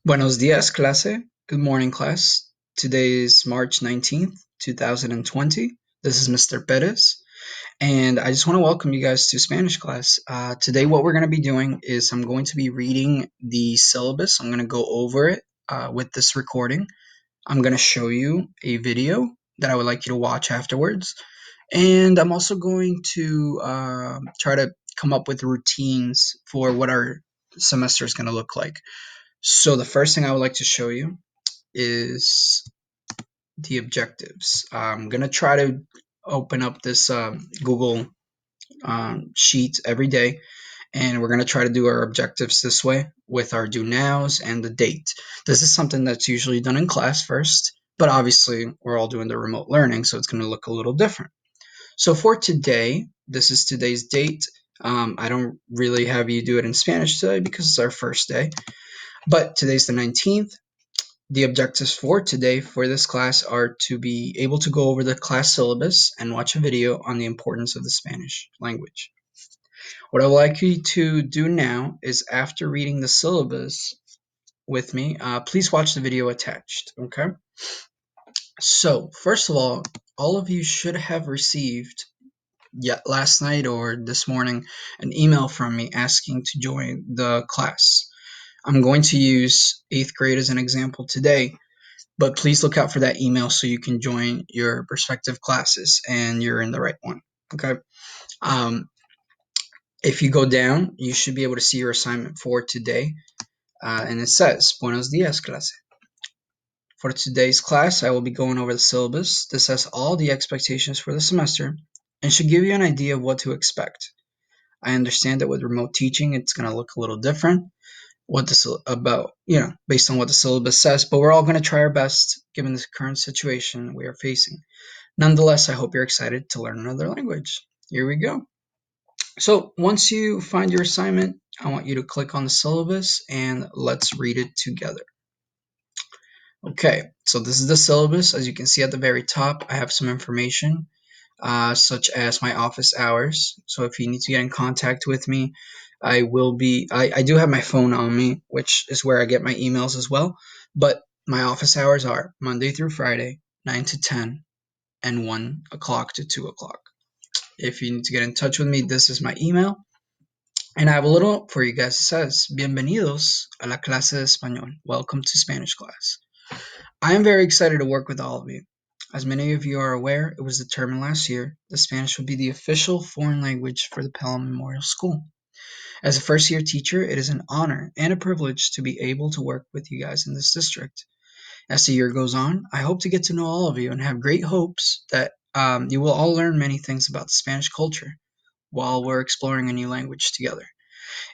Buenos días, clase. Good morning, class. Today is March 19th, 2020. This is Mr. Perez, and I just want to welcome you guys to Spanish class. Today, what we're going to be doing is I'm going to be reading the syllabus. I'm going to go over it with this recording. I'm going to show you a video that I would like you to watch afterwards. And I'm also going to try to come up with routines for what our semester is going to look like. So the first thing I would like to show you is the objectives. I'm going to try to open up this Google sheet every day, and we're going to try to do our objectives this way with our do nows and the date. This is something that's usually done in class first, but obviously we're all doing the remote learning, so it's going to look a little different. So for today, this is today's date. I don't really have you do it in Spanish today because it's our first day, but today's the 19th. The objectives for today for this class are to be able to go over the class syllabus and watch a video on the importance of the Spanish language. What I would like you to do now is, after reading the syllabus with me, please watch the video attached, okay? So, first of all of you should have received last night or this morning an email from me asking to join the class. I'm going to use 8th grade as an example today, but please look out for that email so you can join your respective classes and you're in the right one, okay? If you go down, you should be able to see your assignment for today, and it says, Buenos días, clase. For today's class, I will be going over the syllabus. This has all the expectations for the semester and should give you an idea of what to expect. I understand that with remote teaching, it's going to look a little different based on what the syllabus says, but we're all going to try our best given the current situation we are facing. Nonetheless, I hope you're excited to learn another language. Here we go. So once you find your assignment, I want you to click on the syllabus and let's read it together. Okay, so this is the syllabus. As you can see at the very top, I have some information such as my office hours. So if you need to get in contact with me, I do have my phone on me, which is where I get my emails as well. But my office hours are Monday through Friday, 9 to 10, and 1 o'clock to 2 o'clock. If you need to get in touch with me, this is my email. And I have a little note for you guys. It says, Bienvenidos a la clase de español. Welcome to Spanish class. I am very excited to work with all of you. As many of you are aware, it was determined last year that Spanish would be the official foreign language for the Pelham Memorial School. As a first-year teacher, it is an honor and a privilege to be able to work with you guys in this district. As the year goes on, I hope to get to know all of you and have great hopes that you will all learn many things about the Spanish culture while we're exploring a new language together.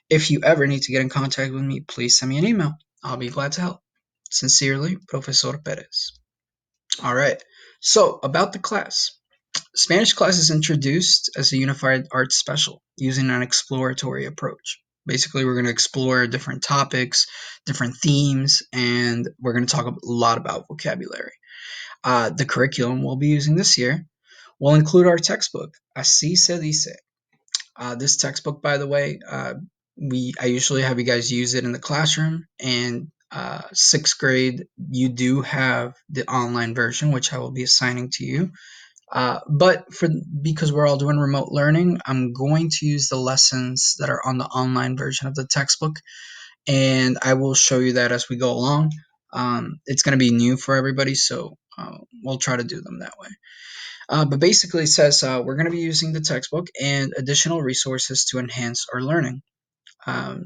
If you ever need to get in contact with me, please send me an email. I'll be glad to help. Sincerely, Professor Perez. All right, so about the class. Spanish class is introduced as a unified arts special using an exploratory approach. Basically, we're going to explore different topics, different themes, and we're going to talk a lot about vocabulary. The curriculum we'll be using this year will include our textbook, Así se dice. This textbook, by the way, I usually have you guys use it in the classroom, and 6th grade, you do have the online version, which I will be assigning to you. But because we're all doing remote learning, I'm going to use the lessons that are on the online version of the textbook, and I will show you that as we go along. It's going to be new for everybody, so we'll try to do them that way. But basically, it says we're going to be using the textbook and additional resources to enhance our learning. Um,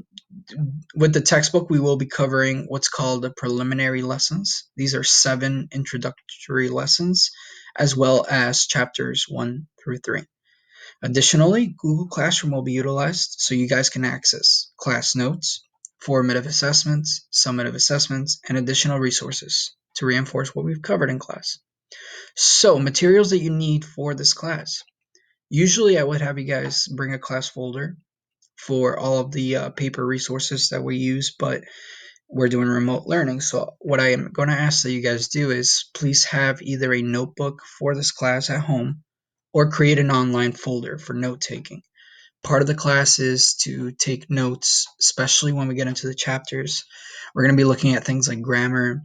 with the textbook, we will be covering what's called the preliminary lessons. These are 7 introductory lessons, as well as chapters 1 through 3. Additionally, Google Classroom will be utilized so you guys can access class notes, formative assessments, summative assessments, and additional resources to reinforce what we've covered in class. So, materials that you need for this class. Usually, I would have you guys bring a class folder for all of the paper resources that we use, but we're doing remote learning. So what I am going to ask that you guys do is please have either a notebook for this class at home or create an online folder for note taking. Part of the class is to take notes, especially when we get into the chapters. We're going to be looking at things like grammar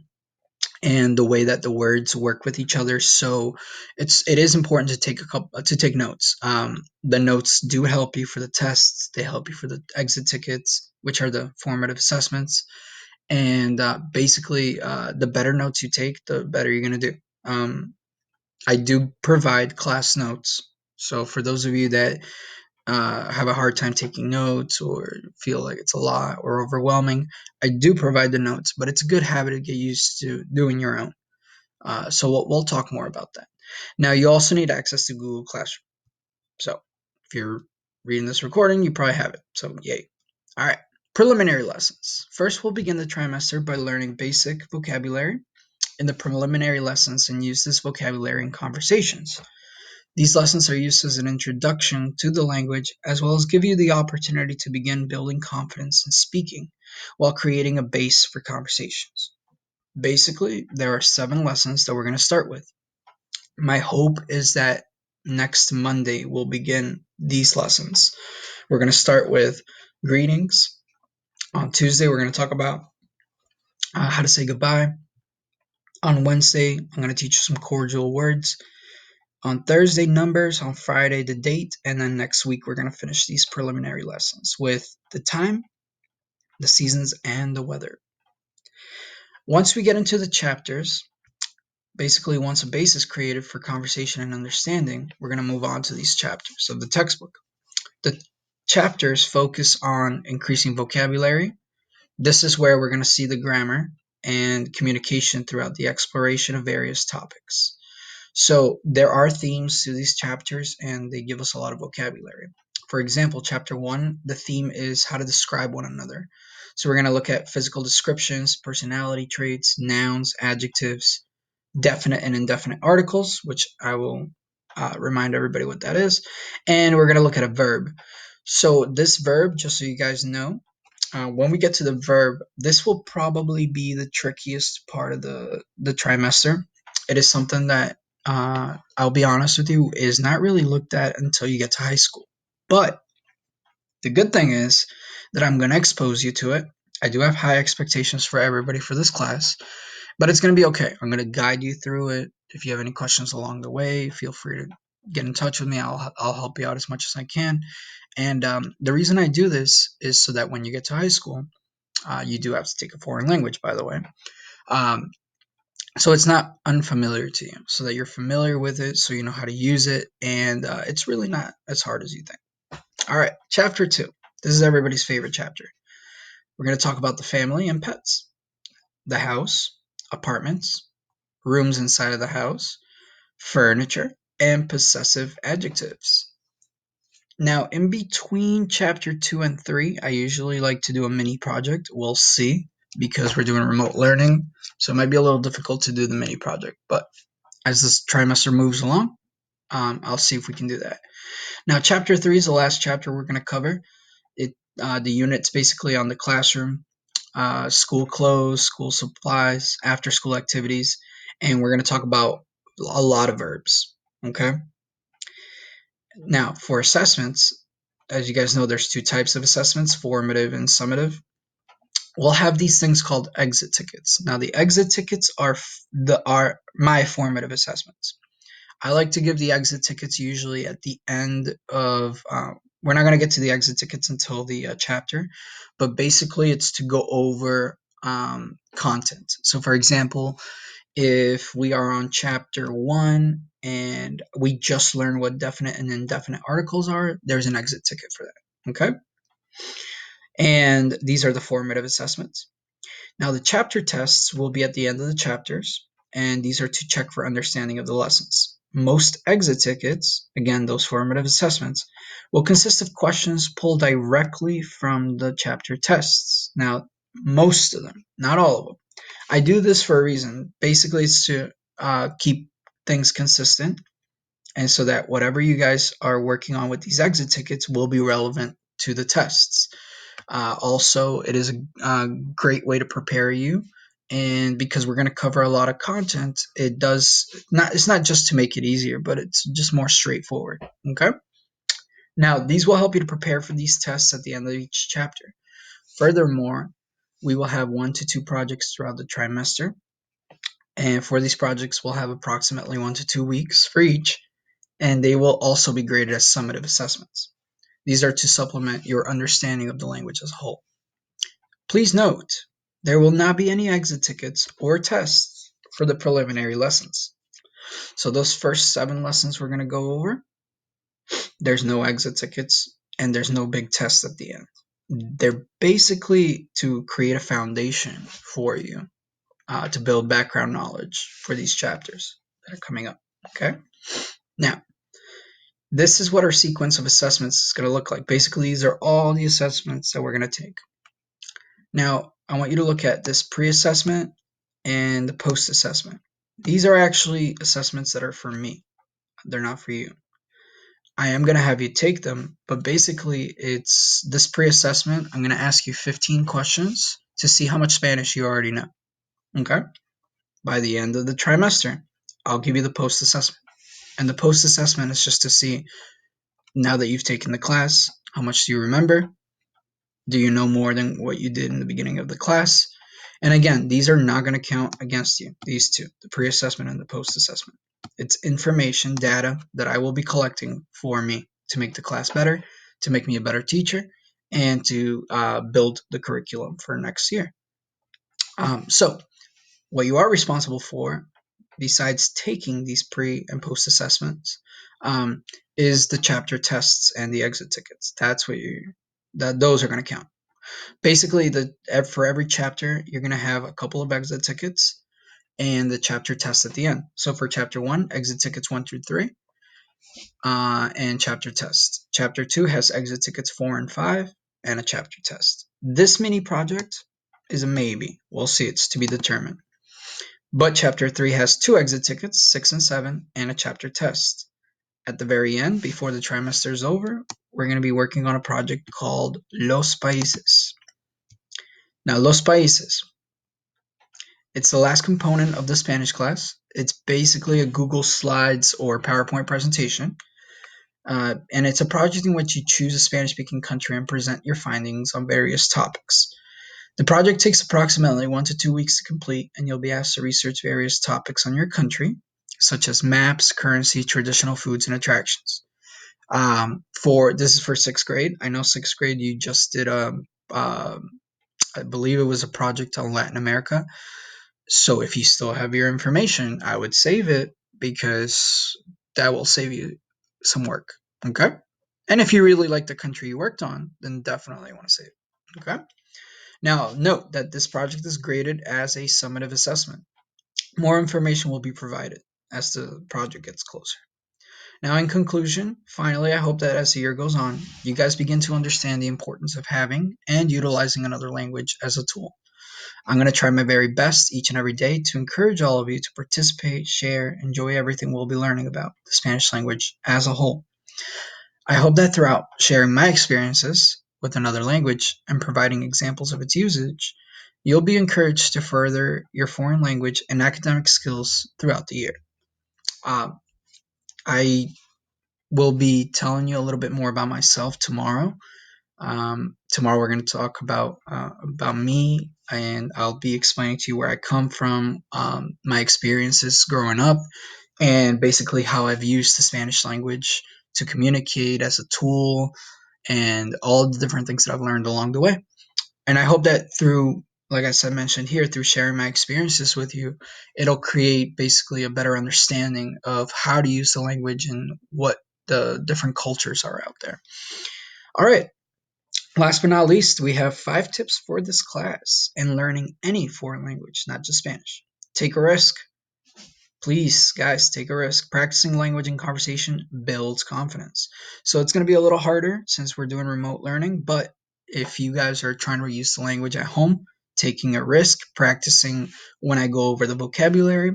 and the way that the words work with each other. So it is important to take notes. The notes do help you for the tests. They help you for the exit tickets, which are the formative assessments. And basically, the better notes you take, the better you're going to do. I do provide class notes. So for those of you that have a hard time taking notes or feel like it's a lot or overwhelming, I do provide the notes, but it's a good habit to get used to doing your own. So we'll talk more about that. Now, you also need access to Google Classroom. So if you're reading this recording, you probably have it. So yay. All right. Preliminary lessons. First, we'll begin the trimester by learning basic vocabulary in the preliminary lessons and use this vocabulary in conversations. These lessons are used as an introduction to the language, as well as give you the opportunity to begin building confidence in speaking while creating a base for conversations. Basically, there are 7 lessons that we're going to start with. My hope is that next Monday we'll begin these lessons. We're going to start with greetings. On Tuesday, we're going to talk about how to say goodbye. On Wednesday, I'm going to teach you some cordial words. On Thursday, numbers. On Friday, the date. And then next week, we're going to finish these preliminary lessons with the time, the seasons, and the weather. Once we get into the chapters, basically once a base is created for conversation and understanding, we're going to move on to these chapters of the textbook. The chapters focus on increasing vocabulary. This is where we're going to see the grammar and communication throughout the exploration of various topics. So there are themes to these chapters, and they give us a lot of vocabulary. For example, chapter 1, the theme is how to describe one another. So we're going to look at physical descriptions, personality traits, nouns, adjectives, definite and indefinite articles, which I will remind everybody what that is. And we're going to look at a verb. So this verb, just so you guys know, when we get to the verb, this will probably be the trickiest part of the trimester. It is something that, I'll be honest with you, is not really looked at until you get to high school. But the good thing is that I'm going to expose you to it. I do have high expectations for everybody for this class, but it's going to be okay. I'm going to guide you through it. If you have any questions along the way, feel free to get in touch with me. I'll help you out as much as I can. And the reason I do this is so that when you get to high school, you do have to take a foreign language, by the way. So it's not unfamiliar to you, so that you're familiar with it, so you know how to use it, and it's really not as hard as you think. All right, chapter 2. This is everybody's favorite chapter. We're going to talk about the family and pets, the house, apartments, rooms inside of the house, furniture, and possessive adjectives. Now, in between chapter 2 and 3, I usually like to do a mini project. We'll see, because we're doing remote learning, so it might be a little difficult to do the mini project. But as this trimester moves along, I'll see if we can do that. Now, chapter 3 is the last chapter we're going to cover. The unit's basically on the classroom, school clothes, school supplies, after school activities, and we're going to talk about a lot of verbs. Okay? Now, for assessments, as you guys know, there's 2 types of assessments, formative and summative. We'll have these things called exit tickets. Now, the exit tickets are my formative assessments. I like to give the exit tickets usually at the end of. We're not going to get to the exit tickets until the chapter, but basically it's to go over content. So, for example, if we are on chapter 1 and we just learned what definite and indefinite articles are, there's an exit ticket for that. Okay? And these are the formative assessments. Now, the chapter tests will be at the end of the chapters, and these are to check for understanding of the lessons. Most exit tickets, again, those formative assessments, will consist of questions pulled directly from the chapter tests. Now, most of them, not all of them. I do this for a reason. Basically, it's to keep things consistent, and so that whatever you guys are working on with these exit tickets will be relevant to the tests. Also, it is a great way to prepare you, and because we're going to cover a lot of content, it's not just to make it easier, but it's just more straightforward. Okay. Now, these will help you to prepare for these tests at the end of each chapter. Furthermore, we will have 1 to 2 projects throughout the trimester. And for these projects, we'll have approximately 1 to 2 weeks for each, and they will also be graded as summative assessments. These are to supplement your understanding of the language as a whole. Please note, there will not be any exit tickets or tests for the preliminary lessons. So those first 7 lessons we're going to go over, there's no exit tickets and there's no big test at the end. They're basically to create a foundation for you to build background knowledge for these chapters that are coming up. Okay? Now, this is what our sequence of assessments is going to look like. Basically, these are all the assessments that we're going to take. Now, I want you to look at this pre-assessment and the post-assessment. These are actually assessments that are for me. They're not for you. I am going to have you take them, but basically it's this pre-assessment. I'm going to ask you 15 questions to see how much Spanish you already know. Okay? By the end of the trimester, I'll give you the post-assessment. And the post-assessment is just to see, now that you've taken the class, how much do you remember? Do you know more than what you did in the beginning of the class? And again, these are not going to count against you, these two, the pre-assessment and the post-assessment. It's information, data that I will be collecting for me to make the class better, to make me a better teacher, and to build the curriculum for next year. So what you are responsible for, besides taking these pre and post assessments, is the chapter tests and the exit tickets. That's what those are going to count. Basically, for every chapter, you're going to have a couple of exit tickets and the chapter test at the end. So for chapter 1, exit tickets 1 through 3, and chapter test. Chapter 2 has exit tickets 4 and 5 and a chapter test. This mini project is a maybe. We'll see. It's to be determined. But chapter 3 has 2 exit tickets, 6 and 7, and a chapter test. At the very end, before the trimester is over, we're going to be working on a project called Los Países. Now, Los Países, it's the last component of the Spanish class. It's basically a Google Slides or PowerPoint presentation. And it's a project in which you choose a Spanish-speaking country and present your findings on various topics. The project takes approximately 1 to 2 weeks to complete, and you'll be asked to research various topics on your country, such as maps, currency, traditional foods, and attractions. This is for 6th grade. I know 6th grade you just did I believe it was a project on Latin America. So if you still have your information, I would save it because that will save you some work. Okay? And if you really like the country you worked on, then definitely want to save it. Okay? Now, note that this project is graded as a summative assessment. More information will be provided as the project gets closer. Now, in conclusion, finally, I hope that as the year goes on, you guys begin to understand the importance of having and utilizing another language as a tool. I'm going to try my very best each and every day to encourage all of you to participate, share, enjoy everything we'll be learning about the Spanish language as a whole. I hope that throughout sharing my experiences with another language and providing examples of its usage, you'll be encouraged to further your foreign language and academic skills throughout the year. I will be telling you a little bit more about myself tomorrow. Tomorrow we're going to talk about me, and I'll be explaining to you where I come from, my experiences growing up, and basically how I've used the Spanish language to communicate as a tool, and all the different things that I've learned along the way. And I hope that through, like I said, mentioned here, through sharing my experiences with you, it'll create basically a better understanding of how to use the language and what the different cultures are out there. All right. Last but not least, we have 5 tips for this class in learning any foreign language, not just Spanish. Take a risk. Please, guys, take a risk. Practicing language and conversation builds confidence. So it's going to be a little harder since we're doing remote learning, but if you guys are trying to use the language at home, taking a risk, practicing when I go over the vocabulary,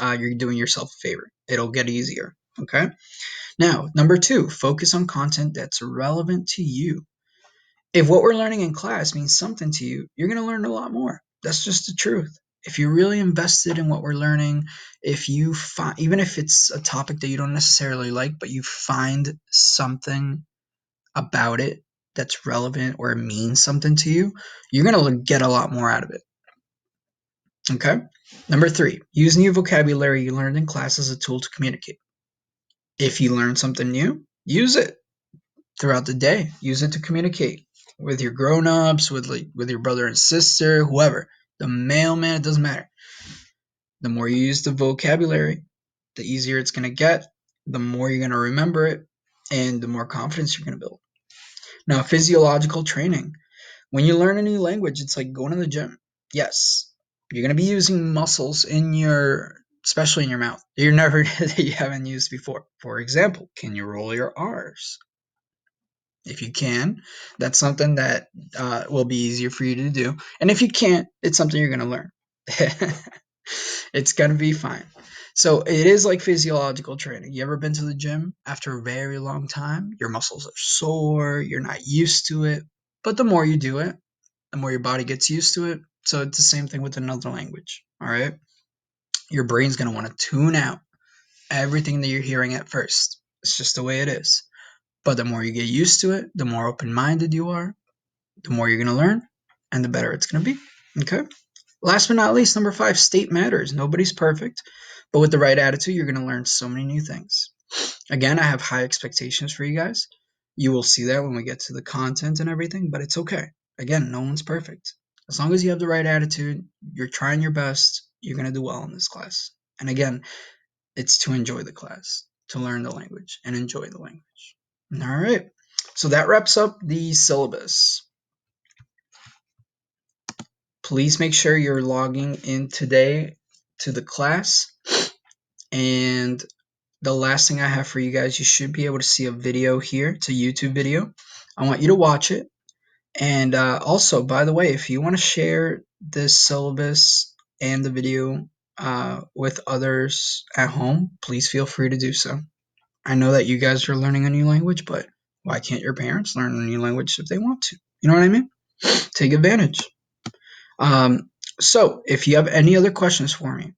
you're doing yourself a favor. It'll get easier, okay? Now, number 2, focus on content that's relevant to you. If what we're learning in class means something to you, you're going to learn a lot more. That's just the truth. If you're really invested in what we're learning, if you find, even if it's a topic that you don't necessarily like, but you find something about it that's relevant or means something to you, you're going to get a lot more out of it. Okay? Number 3, use new vocabulary you learned in class as a tool to communicate. If you learn something new, use it throughout the day. Use it to communicate with your grown-ups, with your brother and sister, whoever. The mailman, it doesn't matter. The more you use the vocabulary, the easier it's going to get, the more you're going to remember it, and the more confidence you're going to build. Now, physiological training. When you learn a new language, it's like going to the gym. Yes, you're going to be using muscles in especially in your mouth, that you haven't used before. For example, can you roll your R's? If you can, that's something that will be easier for you to do. And if you can't, it's something you're going to learn. It's going to be fine. So it is like physiological training. You ever been to the gym after a very long time? Your muscles are sore, you're not used to it. But the more you do it, the more your body gets used to it. So it's the same thing with another language. All right. Your brain's going to want to tune out everything that you're hearing at first. It's just the way it is. But the more you get used to it, the more open minded you are, the more you're going to learn, and the better it's going to be. Okay. Last but not least, number 5, state matters. Nobody's perfect, but with the right attitude, you're going to learn so many new things. Again, I have high expectations for you guys. You will see that when we get to the content and everything, but it's okay. Again, no one's perfect. As long as you have the right attitude, you're trying your best, you're going to do well in this class. And again, it's to enjoy the class, to learn the language and enjoy the language. All right. So that wraps up the syllabus. Please make sure you're logging in today to the class. And the last thing I have for you guys, you should be able to see a video here. It's a YouTube video. I want you to watch it. And also, by the way, if you want to share this syllabus and the video with others at home, please feel free to do so. I know that you guys are learning a new language, but why can't your parents learn a new language if they want to? You know what I mean? Take advantage. So if you have any other questions for me,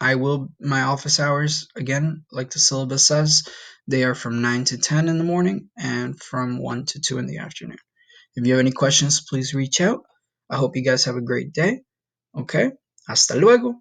my office hours, again, like the syllabus says, they are from 9 to 10 in the morning and from 1 to 2 in the afternoon. If you have any questions, please reach out. I hope you guys have a great day. Okay? Hasta luego.